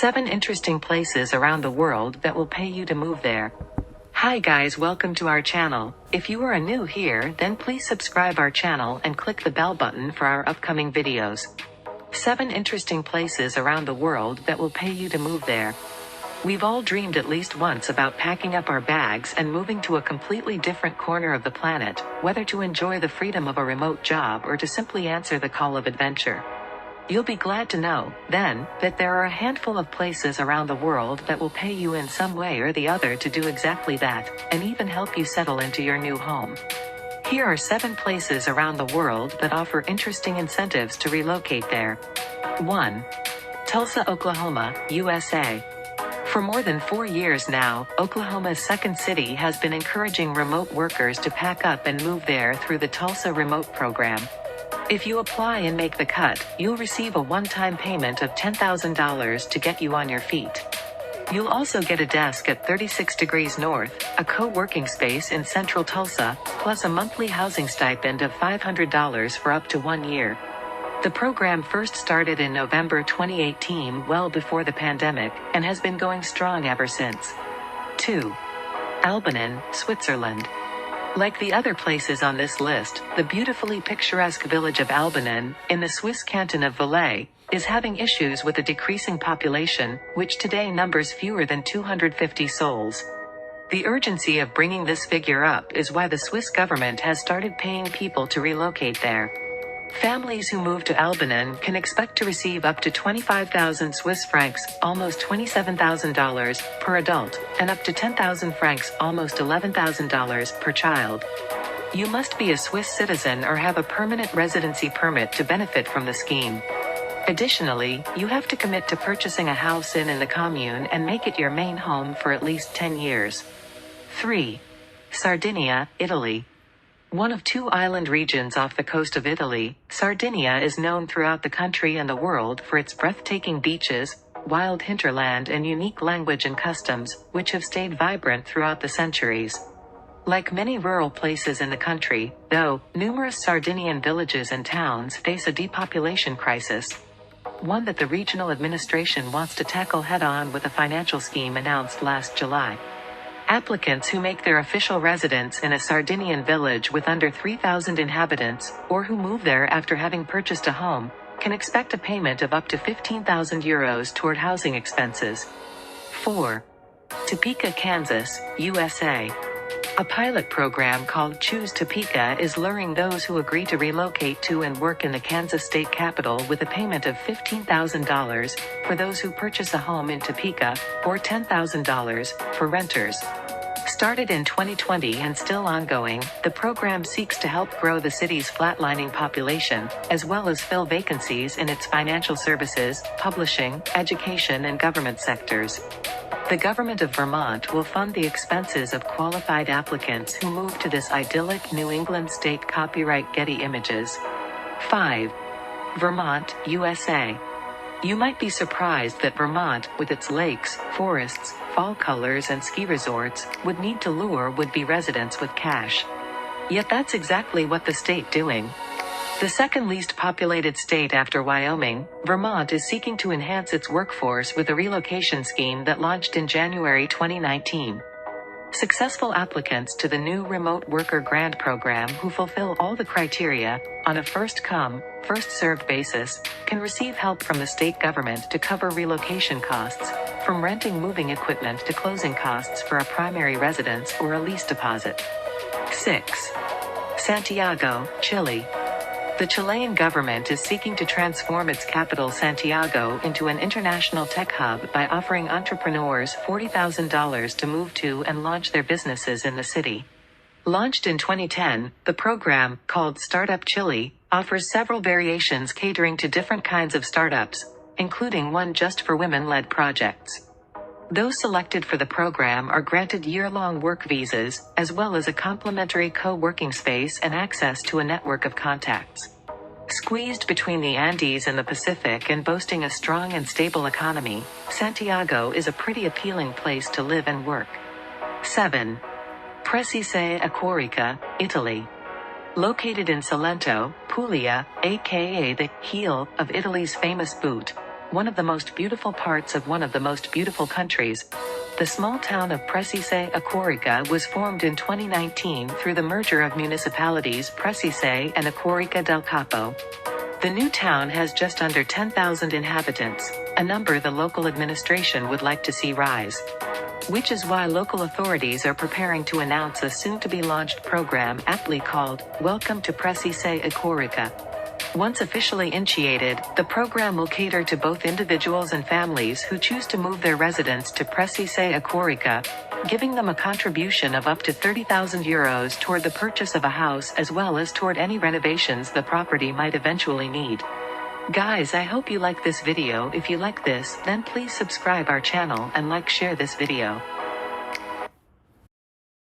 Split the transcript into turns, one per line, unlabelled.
7 interesting places around the world that will pay you to move there. Hi guys, welcome to our channel. If you are new here, then please subscribe our channel and click the bell button for our upcoming videos. 7 interesting places around the world that will pay you to move there. We've all dreamed at least once about packing up our bags and moving to a completely different corner of the planet, whether to enjoy the freedom of a remote job or to simply answer the call of adventure. You'll be glad to know, then, that there are a handful of places around the world that will pay you in some way or the other to do exactly that, and even help you settle into your new home. Here are 7 places around the world that offer interesting incentives to relocate there. 1. Tulsa, Oklahoma, USA. For more than 4 years now, Oklahoma's second city has been encouraging remote workers to pack up and move there through the Tulsa Remote program. If you apply and make the cut, you'll receive a one-time payment of $10,000 to get you on your feet. You'll also get a desk at 36 Degrees North, a co-working space in central Tulsa, plus a monthly housing stipend of $500 for up to 1 year. The program first started in November 2018, well before the pandemic, and has been going strong ever since. 2. Albanin, Switzerland. Like the other places on this list, the beautifully picturesque village of Albanin, in the Swiss canton of Valais, is having issues with a decreasing population, which today numbers fewer than 250 souls. The urgency of bringing this figure up is why the Swiss government has started paying people to relocate there. Families who move to Albanin can expect to receive up to 25,000 Swiss francs, almost $27,000, per adult, and up to 10,000 francs, almost $11,000, per child. You must be a Swiss citizen or have a permanent residency permit to benefit from the scheme. Additionally, you have to commit to purchasing a house in the commune and make it your main home for at least 10 years. 3. Sardinia, Italy. One of 2 island regions off the coast of Italy, Sardinia is known throughout the country and the world for its breathtaking beaches, wild hinterland and unique language and customs, which have stayed vibrant throughout the centuries. Like many rural places in the country, though, numerous Sardinian villages and towns face a depopulation crisis, one that the regional administration wants to tackle head-on with a financial scheme announced last July. Applicants who make their official residence in a Sardinian village with under 3,000 inhabitants, or who move there after having purchased a home, can expect a payment of up to €15,000 toward housing expenses. 4. Topeka, Kansas, USA. A pilot program called Choose Topeka is luring those who agree to relocate to and work in the Kansas state capital with a payment of $15,000 for those who purchase a home in Topeka, or $10,000 for renters. Started in 2020 and still ongoing, the program seeks to help grow the city's flatlining population, as well as fill vacancies in its financial services, publishing, education and government sectors. The government of Vermont will fund the expenses of qualified applicants who move to this idyllic New England state. Copyright Getty Images. 5. Vermont, USA. You might be surprised that Vermont, with its lakes, forests, fall colors and ski resorts, would need to lure would-be residents with cash. Yet that's exactly what the state doing. The second least populated state after Wyoming, Vermont is seeking to enhance its workforce with a relocation scheme that launched in January 2019. Successful applicants to the new Remote Worker Grant Program who fulfill all the criteria, on a first-come, first-served basis, can receive help from the state government to cover relocation costs, from renting moving equipment to closing costs for a primary residence or a lease deposit. 6. Santiago, Chile. The Chilean government is seeking to transform its capital Santiago into an international tech hub by offering entrepreneurs $40,000 to move to and launch their businesses in the city. Launched in 2010, the program, called Startup Chile, offers several variations catering to different kinds of startups, including one just for women-led projects. Those selected for the program are granted year-long work visas, as well as a complimentary co-working space and access to a network of contacts. Squeezed between the Andes and the Pacific and boasting a strong and stable economy, Santiago is a pretty appealing place to live and work. 7. Precise Acquarica, Italy. Located in Salento, Puglia, aka the heel of Italy's famous boot, one of the most beautiful parts of one of the most beautiful countries. The small town of Precise Aquarica was formed in 2019 through the merger of municipalities Precise and Aquarica del Capo. The new town has just under 10,000 inhabitants, a number the local administration would like to see rise. Which is why local authorities are preparing to announce a soon-to-be-launched program aptly called, Welcome to Precise Aquarica. Once officially initiated, the program will cater to both individuals and families who choose to move their residence to Precise Aquarica, giving them a contribution of up to €30,000 toward the purchase of a house as well as toward any renovations the property might eventually need. Guys, I hope you like this video. If you like this, then please subscribe our channel and share this video.